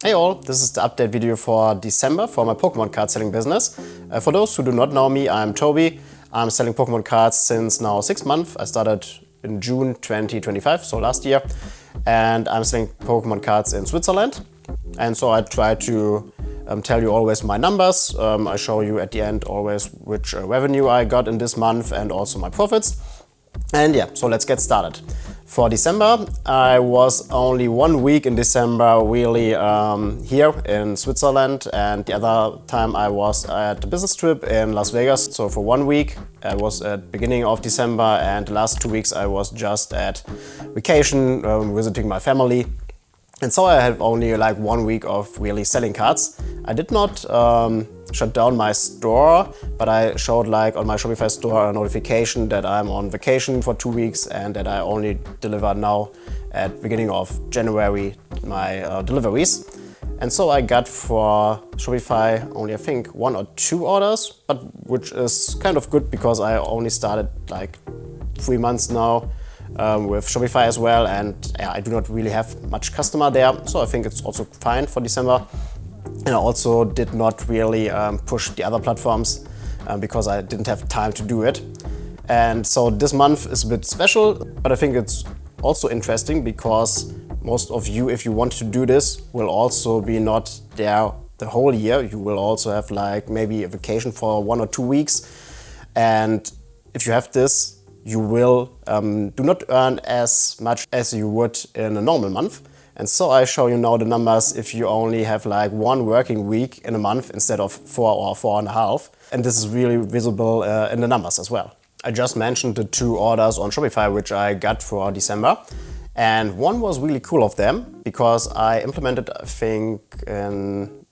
Hey all, this is the update video for December for my Pokemon card selling business. For those who do not know me, I'm Toby. I'm selling Pokemon cards since now 6 months. I started in June 2025, so last year. And I'm selling Pokemon cards in Switzerland. And so I try to tell you always my numbers. I show you at the end always which revenue I got in this month and also my profits. And yeah, so let's get started. For December, I was only 1 week in December really here in Switzerland, and the other time I was at a business trip in Las Vegas. So for 1 week, I was at beginning of December, and the last 2 weeks I was just at vacation, visiting my family. And so I have only like 1 week of really selling cards. I did not shut down my store, but I showed like on my Shopify store a notification that I'm on vacation for 2 weeks and that I only deliver now at beginning of January my deliveries. And so I got for Shopify only I think 1 or 2 orders, but which is kind of good because I only started like 3 months now with Shopify as well, and I do not really have much customer there, so I think it's also fine for December. And I also did not really push the other platforms because I didn't have time to do it. And so this month is a bit special, but I think it's also interesting because most of you, if you want to do this, will also be not there the whole year. You will also have like maybe a vacation for 1 or 2 weeks. And if you have this, you will do not earn as much as you would in a normal month. And so I show you now the numbers if you only have like 1 working week in a month instead of 4 or 4.5. And this is really visible in the numbers as well. I just mentioned the 2 orders on Shopify which I got for December. And one was really cool of them because I implemented, I think in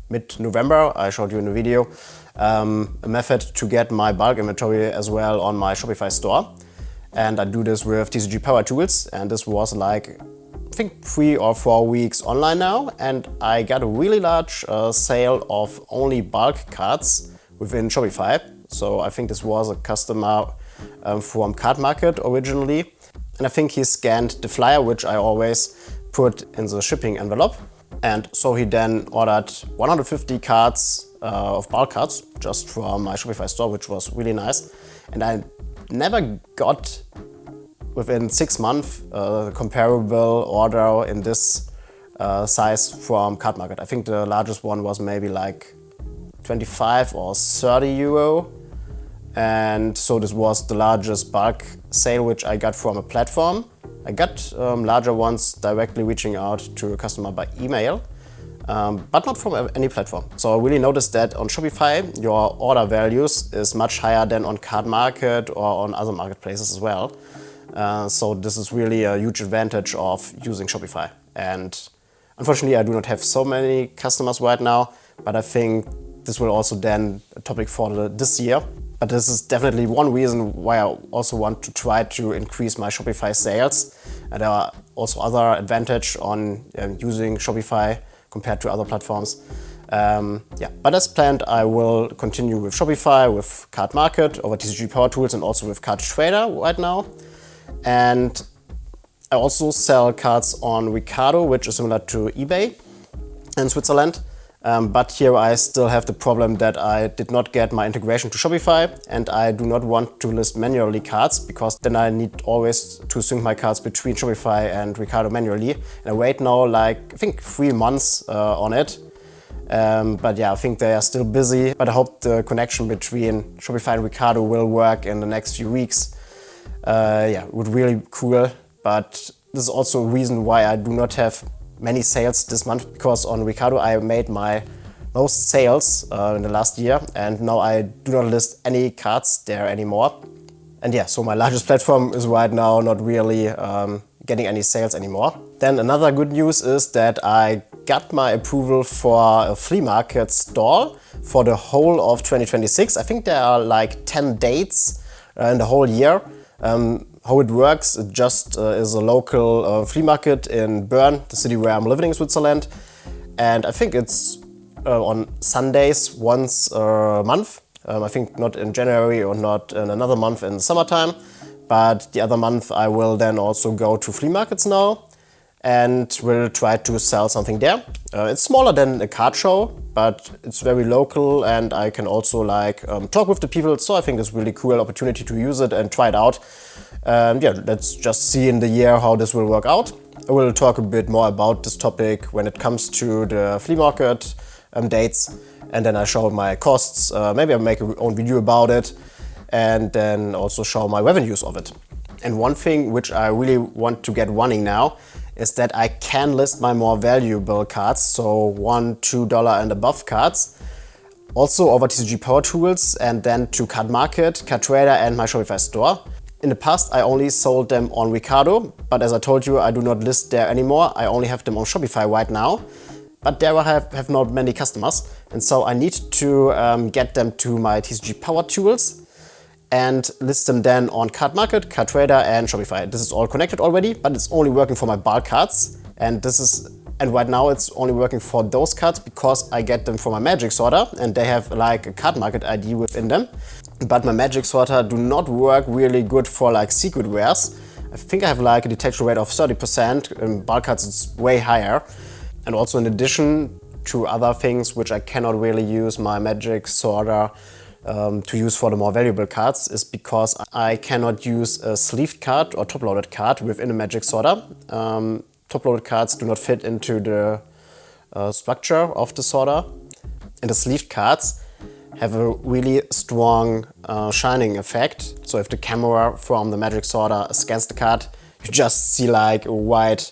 mid-November, I showed you in the video, a method to get my bulk inventory as well on my Shopify store. And I do this with TCG Power Tools, and this was like, I think 3 or 4 weeks online now, and I got a really large sale of only bulk cards within Shopify. So I think this was a customer from Card Market originally, and I think he scanned the flyer which I always put in the shipping envelope. And so he then ordered 150 cards of bulk cards just from my Shopify store, which was really nice. And I never got within 6 months a comparable order in this size from Card Market. I think the largest one was maybe like 25 or 30 euro. And so this was the largest bulk sale which I got from a platform. I got larger ones directly reaching out to a customer by email, but not from any platform. So I really noticed that on Shopify, your order values is much higher than on Card Market or on other marketplaces as well. So this is really a huge advantage of using Shopify. And unfortunately, I do not have so many customers right now, but I think this will also then a topic for this year. But this is definitely one reason why I also want to try to increase my Shopify sales. And there are also other advantages on using Shopify compared to other platforms. But as planned, I will continue with Shopify, with Card Market, over TCG Power Tools, and also with Card Trader right now. And I also sell cards on Ricardo, which is similar to eBay in Switzerland. But here I still have the problem that I did not get my integration to Shopify, and I do not want to list manually cards because then I need always to sync my cards between Shopify and Ricardo manually. And I wait now like I think 3 months on it. But yeah, I think they are still busy, but I hope the connection between Shopify and Ricardo will work in the next few weeks. It would really cool, but this is also a reason why I do not have many sales this month, because on Ricardo I made my most sales in the last year, and now I do not list any cards there anymore. And yeah, so my largest platform is right now not really getting any sales anymore. Then another good news is that I got my approval for a flea market stall for the whole of 2026. I think there are like 10 dates in the whole year. How it works, it just is a local flea market in Bern, the city where I'm living in Switzerland. And I think it's on Sundays once a month. I think not in January or not in another month in summertime, but the other month I will then also go to flea markets now. and will try to sell something there. It's smaller than a card show, but it's very local, and I can also talk with the people. So I think it's really cool opportunity to use it and try it out. Yeah, let's just see in the year how this will work out. I will talk a bit more about this topic when it comes to the flea market dates, and then I show my costs. Maybe I'll make an own video about it, and then also show my revenues of it. And one thing which I really want to get running now is that I can list my more valuable cards, so $1, $2 and above cards, also over TCG Power Tools, and then to Card Market, Card Trader and my Shopify store. In the past, I only sold them on Ricardo, but as I told you, I do not list there anymore. I only have them on Shopify right now, but there I have not many customers, and so I need to get them to my TCG Power Tools and list them then on Card Market, Card Trader and Shopify. This is all connected already, but it's only working for my bulk cards, and right now it's only working for those cards because I get them from my Magic Sorter, and they have like a Card Market ID within them. But my Magic Sorter do not work really good for like secret rares. I think I have like a detection rate of 30%. In bulk cards it's way higher. And also in addition to other things which I cannot really use my Magic Sorter to use for the more valuable cards, is because I cannot use a sleeved card or top-loaded card within a Magic Sorter. Top-loaded cards do not fit into the structure of the sorter, and the sleeved cards have a really strong shining effect. So if the camera from the Magic Sorter scans the card, you just see like a white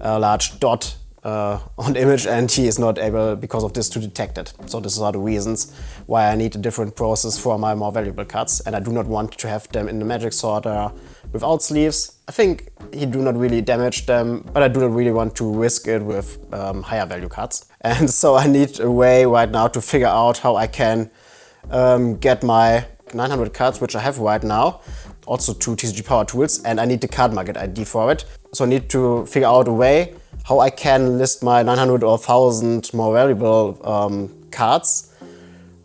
large dot on the image, and he is not able, because of this, to detect it. So these are the reasons why I need a different process for my more valuable cards, and I do not want to have them in the Magic Sorter without sleeves. I think he do not really damage them, but I do not really want to risk it with higher value cards. And so I need a way right now to figure out how I can get my 900 cards, which I have right now, also to TCG Power Tools, and I need the Card Market ID for it. So I need to figure out a way how I can list my 900 or 1000 more valuable cards,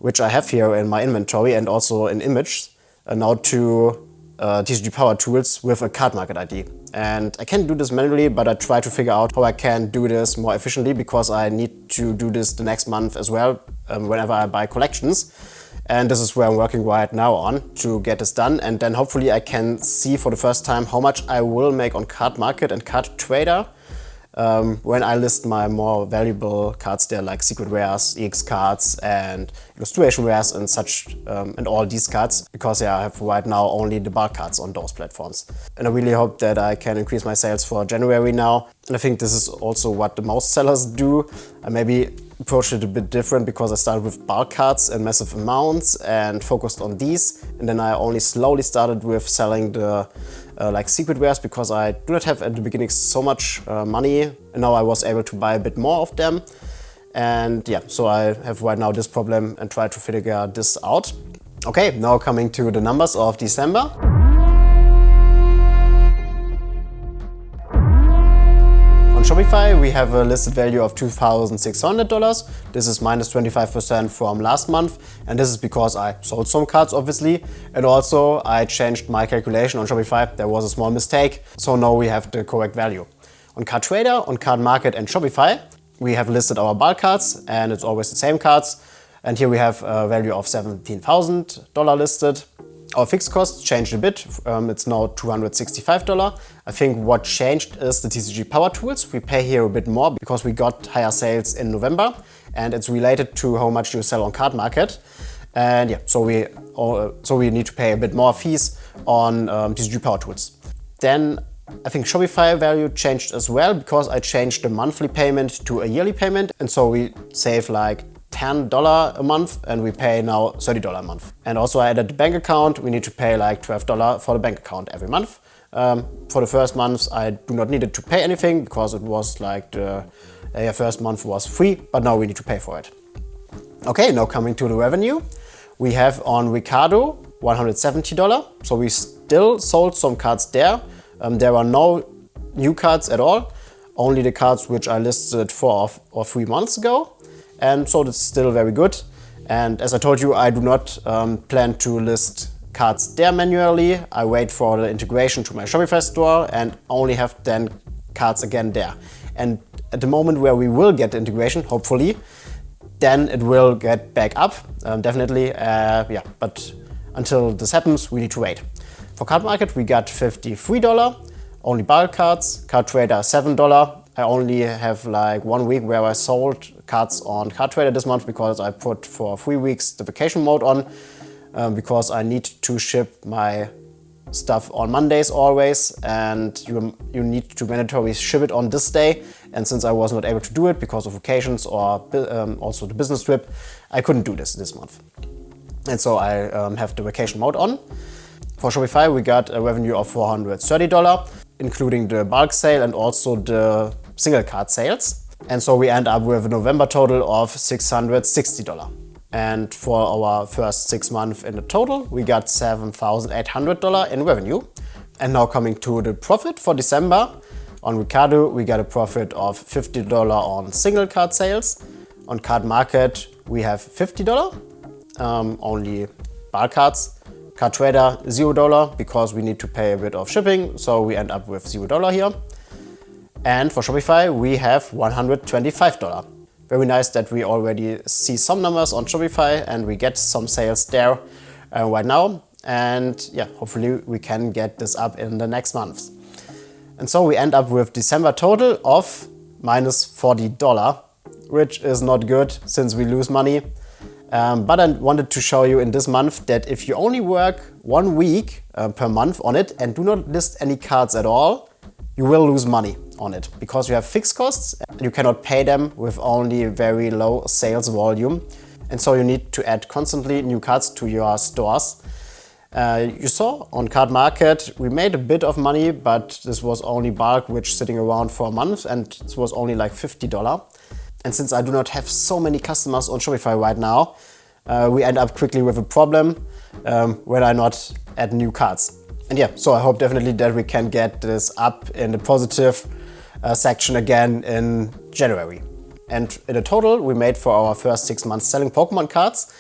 which I have here in my inventory and also in image, now to TCG Power Tools with a Card Market ID. And I can do this manually, but I try to figure out how I can do this more efficiently, because I need to do this the next month as well, whenever I buy collections. And this is where I'm working right now on to get this done. And then hopefully I can see for the first time how much I will make on Card Market and Card Trader when I list my more valuable cards there, like secret rares, EX cards and illustration rares and such, and all these cards, because I have right now only the bulk cards on those platforms. And I really hope that I can increase my sales for January now. And I think this is also what the most sellers do. I maybe approached it a bit different, because I started with bulk cards and massive amounts and focused on these, and then I only slowly started with selling the like secret rares, because I do not have at the beginning so much money, and now I was able to buy a bit more of them. And yeah, so I have right now this problem and try to figure this out. Okay, now coming to the numbers of December. On Shopify, we have a listed value of $2,600. This is minus 25% from last month, and this is because I sold some cards, obviously, and also I changed my calculation on Shopify. There was a small mistake, so now we have the correct value. On Card Trader, on Card Market and Shopify, we have listed our bulk cards, and it's always the same cards. And here we have a value of $17,000 listed. Our fixed costs changed a bit. It's now $265. I think what changed is the TCG Power Tools. We pay here a bit more because we got higher sales in November, and it's related to how much you sell on Card Market. And yeah, so we need to pay a bit more fees on TCG Power Tools. Then I think Shopify value changed as well, because I changed the monthly payment to a yearly payment, and so we save like $10 a month, and we pay now $30 a month. And also I added the bank account. We need to pay like $12 for the bank account every month. For the first months I do not need to pay anything, because it was like the first month was free, but now we need to pay for it. Okay, now coming to the revenue. We have on Ricardo $170, so we still sold some cards there. There are no new cards at all, only the cards which I listed 4 or 3 months ago. And so that's still very good. And as I told you, I do not plan to list cards there manually. I wait for the integration to my Shopify store and only have then cards again there. And at the moment where we will get the integration, hopefully, then it will get back up, definitely, yeah, but until this happens, we need to wait. For Card Market, we got $53, only bulk cards, Card Trader $7. I only have like 1 week where I sold cards on Card Trader this month because I put for 3 weeks the vacation mode on, because I need to ship my stuff on Mondays always, and you need to mandatory ship it on this day. And since I was not able to do it because of vacations or also the business trip, I couldn't do this month. And so I have the vacation mode on. For Shopify, we got a revenue of $430, including the bulk sale and also the single card sales. And so we end up with a November total of $660. And for our first 6 months in the total, we got $7,800 in revenue. And now coming to the profit for December, on Ricardo, we got a profit of $50 on single card sales. On Card Market, we have $50, only bulk cards. Card Trader, $0, because we need to pay a bit of shipping, so we end up with $0 here. And for Shopify, we have $125. Very nice that we already see some numbers on Shopify and we get some sales there right now. And yeah, hopefully we can get this up in the next months. And so we end up with December total of minus $40, which is not good since we lose money. But I wanted to show you in this month that if you only work 1 week per month on it and do not list any cards at all, you will lose money on it because you have fixed costs and you cannot pay them with only very low sales volume. And so you need to add constantly new cards to your stores. You saw on Card Market, we made a bit of money, but this was only bulk, which sitting around for a month, and this was only like $50. And since I do not have so many customers on Shopify right now, we end up quickly with a problem when I not add new cards. And yeah, so I hope definitely that we can get this up in the positive section again in January. And in a total, we made for our first 6 months selling Pokemon cards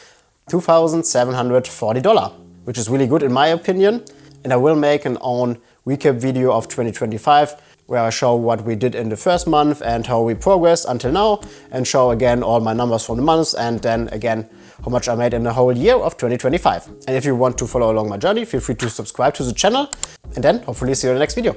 $2,740, which is really good in my opinion. And I will make an own recap video of 2025 where I show what we did in the first month and how we progressed until now, and show again all my numbers from the months, and then again how much I made in the whole year of 2025. And if you want to follow along my journey, feel free to subscribe to the channel, and then hopefully see you in the next video.